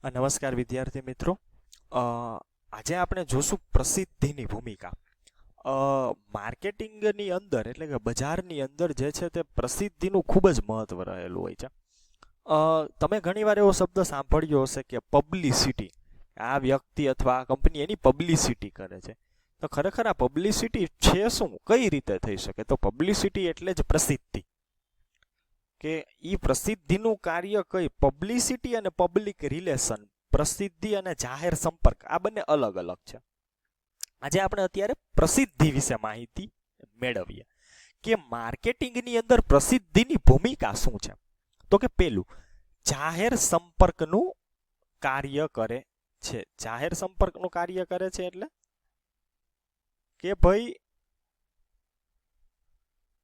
નમસ્કાર વિદ્યાર્થી મિત્રો. આજે આપણે જોશું પ્રસિદ્ધિની ભૂમિકા. માર્કેટિંગની અંદર એટલે કે બજારની અંદર જે છે તે પ્રસિદ્ધિનું ખૂબ જ મહત્વ રહેલું હોય છે. તમે ઘણીવાર એવો શબ્દ સાંભળ્યો હશે કે પબ્લિસિટી. આ વ્યક્તિ અથવા આ કંપની એની પબ્લિસિટી કરે છે. તો ખરેખર આ પબ્લિસિટી છે શું, કઈ રીતે થઈ શકે? તો પબ્લિસિટી એટલે જ પ્રસિદ્ધિ. કે ઈ પ્રસિદ્ધિનું કાર્ય કઈ? પબ્લિસિટી અને પબ્લિક રિલેશન, પ્રસિદ્ધિ અને જાહેર સંપર્ક, આ બંને અલગ અલગ છે. આજે આપણે અત્યારે પ્રસિદ્ધિ વિશે માહિતી મેળવીએ કે માર્કેટિંગની અંદર પ્રસિદ્ધિની ભૂમિકા શું છે. તો કે પેલું, જાહેર સંપર્કનું કાર્ય કરે છે. જાહેર સંપર્કનું કાર્ય કરે છે એટલે કે ભાઈ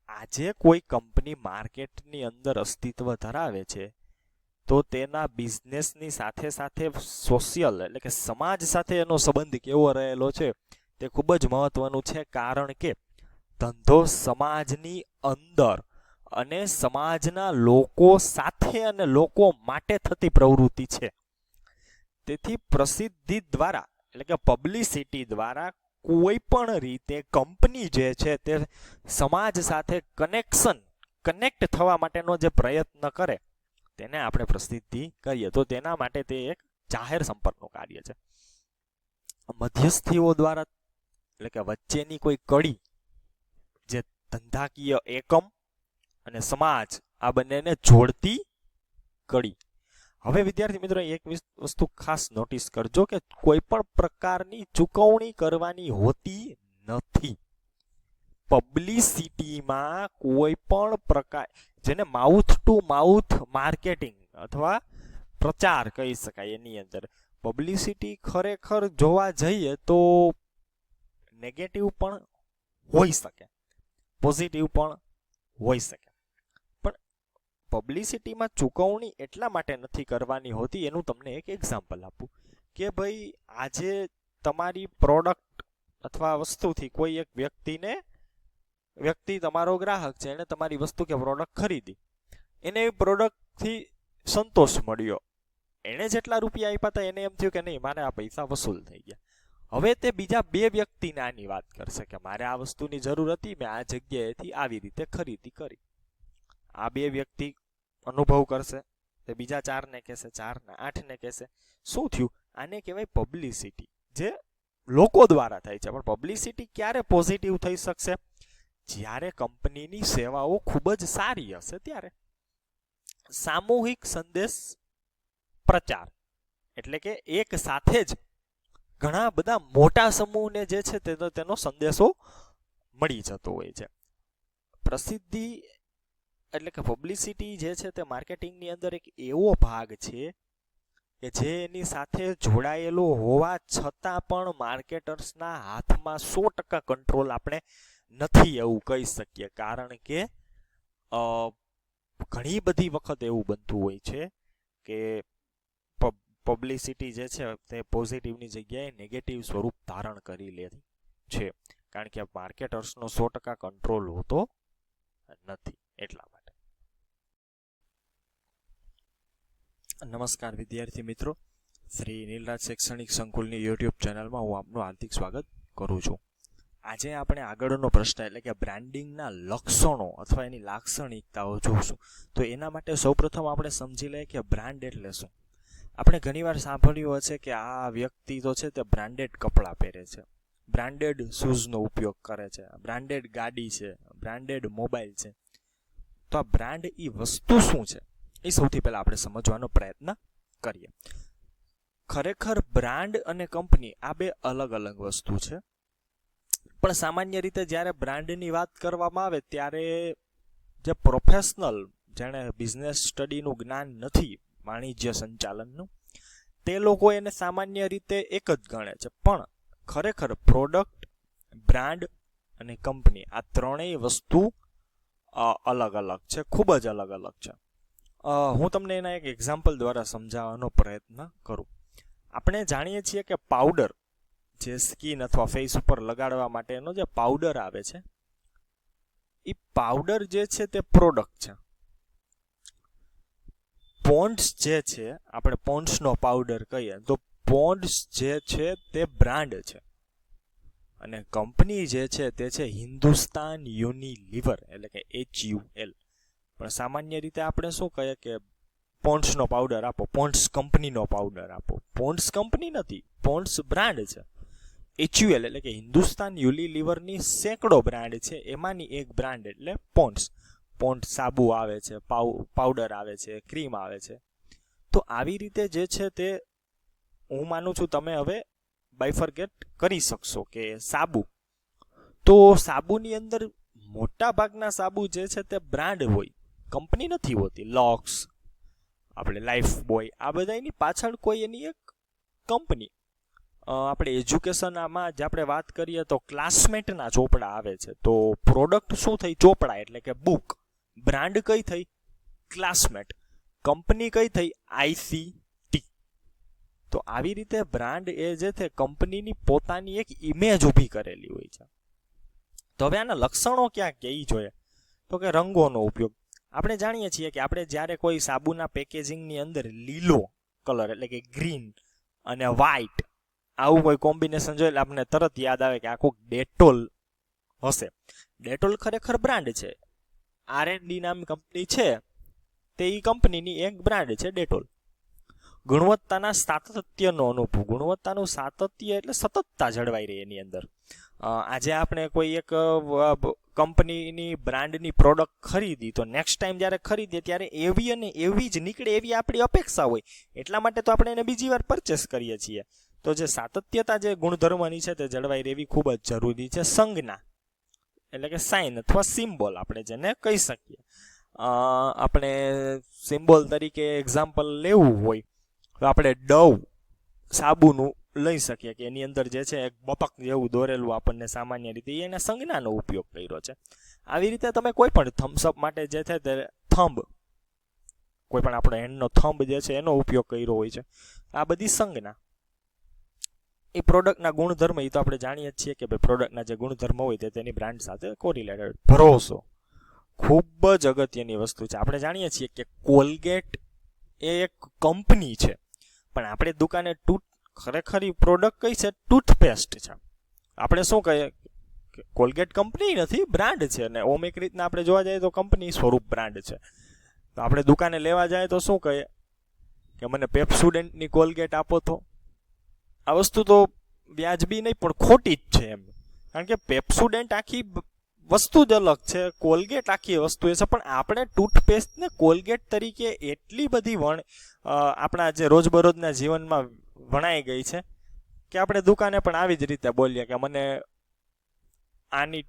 આજે કોઈ કંપની માર્કેટની અંદર અસ્તિત્વ ધરાવે છે તો તેના બિઝનેસની સાથે સાથે સોશિયલ એટલે કે સમાજ સાથે એનો સંબંધ કેવો રહેલો છે તે ખૂબ જ મહત્વનું છે. કારણ કે ધંધો સમાજની અંદર અને સમાજના લોકો સાથે અને લોકો માટે થતી પ્રવૃત્તિ છે. તેથી પ્રસિદ્ધિ દ્વારા એટલે કે પબ્લિસિટી દ્વારા કોઈ પણ રીતે કંપની જે છે તે સમાજ સાથે કનેક્ટ થવા માટેનો જે પ્રયત્ન કરે તેને આપણે પ્રસિદ્ધિ કહીએ. તો તેના માટે તે એક જાહેર સંપર્કનું કાર્ય છે. મધ્યસ્થીઓ દ્વારા એટલે કે વચ્ચેની કોઈ કડી, જે ધંધાકીય એકમ અને સમાજ આ બંનેને જોડતી કડી. હવે વિદ્યાર્થી મિત્રો એક વસ્તુ ખાસ નોટિસ કરજો કે કોઈ પણ પ્રકારની ચૂકવણી કરવાની હોતી નથી. પબ્લિસિટીમાં કોઈ પણ પ્રકાર, જેને માઉથ ટુ માઉથ માર્કેટિંગ અથવા પ્રચાર કહી શકાય, એની અંદર પબ્લિસિટી ખરેખર જોવા જઈએ તો નેગેટિવ પણ હોઈ શકે, પોઝિટિવ પણ હોઈ શકે. પબ્લિસિટીમાં ચૂકવણી એટલા માટે નથી કરવાની હોતી. એનું તમને એક એક્ઝામ્પલ આપું કે ભાઈ આજે તમારી પ્રોડક્ટ અથવા વસ્તુથી કોઈ એક વ્યક્તિ તમારો ગ્રાહક છે, એને તમારી વસ્તુ કે પ્રોડક્ટ ખરીદી, એને એ પ્રોડક્ટથી સંતોષ મળ્યો, એને જેટલા રૂપિયા આપ્યા હતા એને એમ થયું કે નહીં, મારે આ પૈસા વસૂલ થઈ ગયા. હવે તે બીજા બે વ્યક્તિને આની વાત કરશે કે મારે આ વસ્તુની જરૂર હતી, મેં આ જગ્યાએથી આવી રીતે ખરીદી કરી. આ બે વ્યક્તિ અનુભવ કરશે, તે બીજા 4 ને કહેશે, 4 ને 8 ને કહેશે. શું થયું? આને કહેવાય પબ્લિસિટી, જે લોકો દ્વારા થાય છે. પણ પબ્લિસિટી ક્યારે પોઝિટિવ થઈ શકશે? જ્યારે કંપનીની સેવાઓ ખૂબ જ સારી હશે ત્યારે. સામૂહિક સંદેશ પ્રચાર એટલે કે એક સાથે જ ઘણા બધા મોટા સમૂહને જે છે તેનો સંદેશો મળી જતો હોય છે. પ્રસિદ્ધિ એટલે કે પબ્લિસિટી જે છે તે માર્કેટિંગની અંદર એક એવો ભાગ છે કે જે એની સાથે જોડાયેલો હોવા છતાં પણ માર્કેટર્સના હાથમાં 100% કંટ્રોલ આપણે નથી એવું કહી શકીએ. કારણ કે ઘણી બધી વખત એવું બનતું હોય છે કે પબ્લિસિટી જે છે તે પોઝિટિવની જગ્યાએ નેગેટિવ સ્વરૂપ ધારણ કરી લે છે. કારણ કે માર્કેટર્સનો 100% કંટ્રોલ હોતો નથી. એટલા માટે. નમસ્કાર વિદ્યાર્થી મિત્રો, શ્રી નીલરાજ શૈક્ષણિક સંકુલની યુટ્યુબ ચેનલમાં હું આપનું હાર્દિક સ્વાગત કરું છું. આજે આપણે આગળનો પ્રશ્ન એટલે કે બ્રાન્ડિંગના લક્ષણો અથવા એની લાક્ષણિકતાઓ જોઈશું. તો એના માટે સૌપ્રથમ આપણે સમજી લઈએ કે બ્રાન્ડ એટલે શું. આપણે ઘણીવાર સાંભળ્યું હશે કે આ વ્યક્તિ તો છે તે બ્રાન્ડેડ કપડાં પહેરે છે, બ્રાન્ડેડ શૂઝનો ઉપયોગ કરે છે, બ્રાન્ડેડ ગાડી છે, બ્રાન્ડેડ મોબાઈલ છે. તો આ બ્રાન્ડ એ વસ્તુ શું છે એ સૌથી પહેલા આપણે સમજવાનો પ્રયત્ન કરીએ. ખરેખર બ્રાન્ડ અને કંપની આ બે અલગ અલગ વસ્તુ છે. પણ સામાન્ય રીતે જ્યારે બ્રાન્ડની વાત કરવામાં આવે ત્યારે જે પ્રોફેશનલ, જેણે બિઝનેસ સ્ટડીનું જ્ઞાન નથી, વાણિજ્ય સંચાલનનું, તે લોકો એને સામાન્ય રીતે એક જ ગણે છે. પણ ખરેખર પ્રોડક્ટ, બ્રાન્ડ અને કંપની આ ત્રણેય વસ્તુ અલગ અલગ છે, ખૂબ જ અલગ અલગ છે. હું તમને એના એક એક્ઝામ્પલ દ્વારા સમજાવવાનો પ્રયત્ન કરું. આપણે જાણીએ છીએ કે પાવડર, જે સ્કિન અથવા ફેસ ઉપર લગાડવા માટેનો જે પાવડર આવે છે, એ પાવડર જે છે તે પ્રોડક્ટ છે. પોન્ડ્સ જે છે, આપણે પોન્ડ્સનો પાવડર કહીએ તો પોન્ડ્સ જે છે તે બ્રાન્ડ છે, અને કંપની જે છે તે છે હિન્દુસ્તાન યુનિલિવર, એટલે કે HUL. પણ સામાન્ય રીતે આપણે શું કહીએ કે પોન્ડ્સનો પાવડર આપો, પોન્ડ્સ કંપનીનો પાવડર આપો. પોન્ડ્સ કંપની નથી, પોન્ડ્સ બ્રાન્ડ છે. HUL એટલે કે હિન્દુસ્તાન યુનિલિવરની સેંકડો બ્રાન્ડ છે, એમાંની એક બ્રાન્ડ એટલે પોન્ડ્સ. પોન્ડ્સ સાબુ આવે છે, પાવડર આવે છે, ક્રીમ આવે છે. તો આવી રીતે જે છે તે હું માનું છું તમે હવે બાયફર્કેટ કરી શકશો કે સાબુ, તો સાબુની અંદર મોટા ભાગના સાબુ જે છે તે બ્રાન્ડ હોય, કંપની નથી હોતી. લોક્સ, આપણે લાઈફ બોય, આ બધા એની પાછળ કોઈ એની એક કંપની. આપણે એજ્યુકેશનમાં જ આપણે વાત કરીએ તો ક્લાસમેટના ચોપડા આવે છે, તો પ્રોડક્ટ શું થઈ? ચોપડા, એટલે કે બુક. બ્રાન્ડ કઈ થઈ? ક્લાસમેટ. કંપની કઈ થઈ? ICT. તો આવી રીતે બ્રાન્ડ એ જે છે કંપનીની પોતાની એક ઇમેજ ઊભી કરેલી હોય છે. તો હવે આના લક્ષણો ક્યાં કે જોઈએ, તો કે રંગોનો ઉપયોગ. આપણે જાણીએ છીએ કે આપણે જ્યારે કોઈ સાબુના પેકેજિંગની અંદર લીલો કલર એટલે કે ગ્રીન અને વ્હાઈટ આવું કોઈ કોમ્બિનેશન જોઈએ એટલે આપણને તરત યાદ આવે કે આખું ડેટોલ હશે. ડેટોલ ખરેખર બ્રાન્ડ છે, R&D નામ કંપની છે, તે એ કંપનીની એક બ્રાન્ડ છે ડેટોલ. ગુણવત્તાના સાતત્યનો અનુભવ. ગુણવત્તાનું સાતત્ય એટલે સતતતા જળવાઈ રહી એની અંદર. આજે આપણે કોઈ એક કંપનીની બ્રાન્ડની પ્રોડક્ટ ખરીદી તો નેક્સ્ટ ટાઈમ જ્યારે ખરીદીએ ત્યારે એવી અને એવી જ નીકળે એવી આપણી અપેક્ષા હોય, એટલા માટે તો આપણે એને બીજી વાર પરચેસ કરીએ છીએ. તો જે સાતત્યતા જે ગુણધર્મની છે તે જળવાઈ રહેવી ખૂબ જ જરૂરી છે. સંજ્ઞા એટલે કે સાઇન અથવા સિમ્બોલ આપણે જેને કહી શકીએ. આપણે સિમ્બોલ તરીકે એક્ઝામ્પલ લેવું હોય તો આપણે ડવ સાબુનું લઈ શકીએ કે એની અંદર જે છે એક બપક જેવું દોરેલું આપણને સામાન્ય રીતે એને સંજ્ઞાનો ઉપયોગ કર્યો છે. આવી રીતે તમે કોઈ પણ થમ્સઅપ માટે જે છે તે થંબ, કોઈ પણ આપણો હેન્ડનો થંબ જે છે એનો ઉપયોગ કર્યો હોય છે. આ બધી સંજ્ઞા. એ પ્રોડક્ટના ગુણધર્મ, એ તો આપણે જાણીએ જ છીએ કે ભાઈ પ્રોડક્ટના જે ગુણધર્મ હોય તે તેની બ્રાન્ડ સાથે કોરિલેટેડ. ભરોસો ખૂબ જ અગત્યની વસ્તુ છે. આપણે જાણીએ છીએ કે કોલગેટ એ એક કંપની છે, પણ આપણે દુકાને ખરેખર પ્રોડક્ટ કઈ છે? ટૂથપેસ્ટ છે. આપણે શું કહીએ? કોલગેટ કંપની નથી, બ્રાન્ડ છે. અને ઓમ એક રીતના આપણે જોવા જઈએ તો કંપની સ્વરૂપ બ્રાન્ડ છે. તો આપણે દુકાને લેવા જાય તો શું કહીએ કે મને પેપ્સોડેન્ટની કોલગેટ આપો તો. આ વસ્તુ તો વ્યાજબી નહીં પણ ખોટી જ છે એમ, કારણ કે પેપ્સોડેન્ટ આખી વસ્તુ જ અલગ છે, કોલગેટ આખી વસ્તુ એ છે. પણ આપણે ટૂથપેસ્ટને કોલગેટ તરીકે એટલી બધી આપણા જે રોજબરોજના જીવનમાં વણાઈ ગઈ છે કે આપણે દુકાને પણ આવી જ રીતે બોલીએ કે મને આની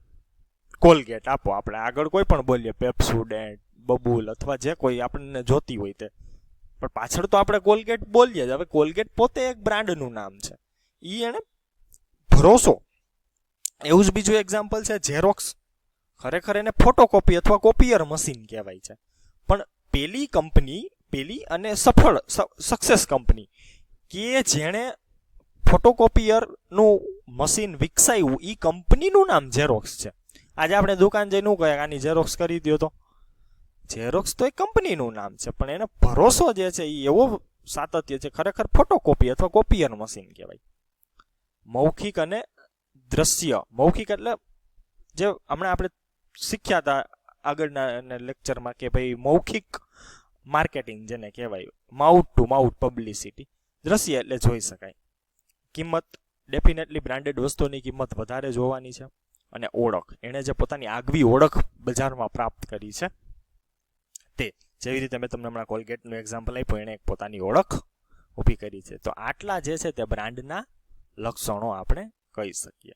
કોલગેટ આપો. આપણે આગળ કોઈ પણ બોલીએ પેપ્સોડેન્ટ, બબુલ અથવા જે કોઈ આપણને જોતી હોય તે, પણ પાછળ તો આપણે કોલગેટ બોલીએ જ. હવે કોલગેટ પોતે એક બ્રાન્ડનું નામ છે, એ એને ભરોસો. એવું જ બીજું એક્ઝામ્પલ છે ઝેરોક્સ. ખરેખર એને ફોટોકોપી અથવા કોપિયર મશીન કહેવાય છે, પણ પેલી અને સક્સેસ કંપની કે જેણે ફોટોકોપિયરનું મશીન વિકસાવ્યું એ કંપનીનું નામ ઝેરોક્સ છે. આજે આપણે દુકાન જઈને કહે આની ઝેરોક્સ કરી દો, તો ઝેરોક્સ તો એ કંપનીનું નામ છે, પણ એને ભરોસો જે છે એ એવો સાતત્ય છે, ખરેખર ફોટોકોપી અથવા કોપિયર મશીન કહેવાય. મૌખિક અને દ્રશ્ય. મૌખિક એટલે જે હમણાં આપણે શીખ્યા હતા આગળના લેક્ચરમાં કે ભાઈ મૌખિક માર્કેટિંગ જેને કહેવાય, માઉથ ટુ માઉથ પબ્લિસિટી. દ્રશ્ય એટલે જોઈ શકાય. કિંમત, ડેફિનેટલી બ્રાન્ડેડ વસ્તુની કિંમત વધારે જોવાની છે. અને ઓળખ, એણે જે પોતાની આગવી ઓળખ બજારમાં પ્રાપ્ત કરી છે તે, જેવી રીતે મેં તમને હમણાં કોલગેટનું એક્ઝામ્પલ આપ્યું, એણે એક પોતાની ઓળખ ઊભી કરી છે. તો આટલા જે છે તે બ્રાન્ડના લક્ષણો આપણે કહી શકીએ.